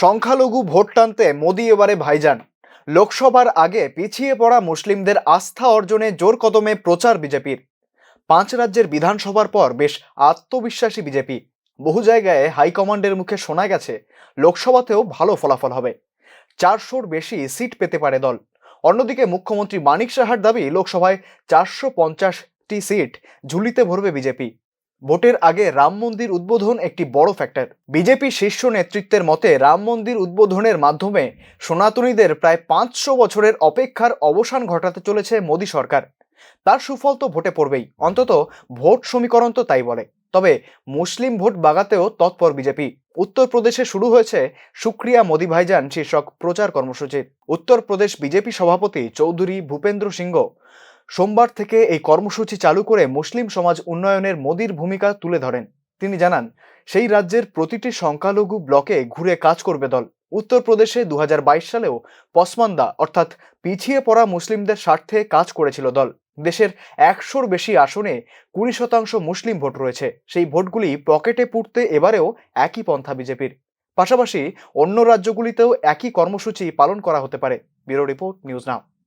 সংখ্যালঘু ভোট টানতে মোদি এবারে ভাইজান। লোকসভার আগে পিছিয়ে পড়া মুসলিমদের আস্থা অর্জনে জোর কদমে প্রচার বিজেপির। 5 রাজ্যের বিধানসভার পর বেশ আত্মবিশ্বাসী বিজেপি। বহু জায়গায় হাইকমান্ডের মুখে শোনা গেছে লোকসভাতেও ভালো ফলাফল হবে, 400-র বেশি সিট পেতে পারে দল। অন্যদিকে মুখ্যমন্ত্রী মানিক সাহার দাবি লোকসভায় 450টি সিট ঝুলিতে ভরবে বিজেপি। ভোটের আগে রাম মন্দির উদ্বোধন একটি বড় ফ্যাক্টর। বিজেপি শীর্ষ নেতৃত্বের মতে রাম মন্দির উদ্বোধনের মাধ্যমে সনাতনীদের প্রায় 500 বছরের অপেক্ষার অবসান ঘটাতে চলেছে মোদী সরকার। তার সুফল তো ভোটে পড়বেই, অন্তত ভোট সমীকরণ তো তাই বলে। তবে মুসলিম ভোট বাগাতেও তৎপর বিজেপি। উত্তরপ্রদেশে শুরু হয়েছে সুক্রিয়া মোদি ভাইজান শীর্ষক প্রচার কর্মসূচি। উত্তরপ্রদেশ বিজেপি সভাপতি চৌধুরী ভূপেন্দ্র সিংহ সোমবার থেকে এই কর্মসূচি চালু করে মুসলিম সমাজ উন্নয়নের মোদির ভূমিকা তুলে ধরেন। তিনি জানান, সেই রাজ্যের প্রতিটি সংখ্যালঘু ব্লকে ঘুরে কাজ করবে দল। উত্তরপ্রদেশে 2022 সালেও পসমান্দা অর্থাৎ পিছিয়ে পড়া মুসলিমদের স্বার্থে কাজ করেছিল দল। দেশের 100-র বেশি আসনে 20% মুসলিম ভোট রয়েছে। সেই ভোটগুলি পকেটে পুরতে এবারেও একই পন্থা বিজেপির। পাশাপাশি অন্য রাজ্যগুলিতেও একই কর্মসূচি পালন করা হতে পারে। Bureau report, news now.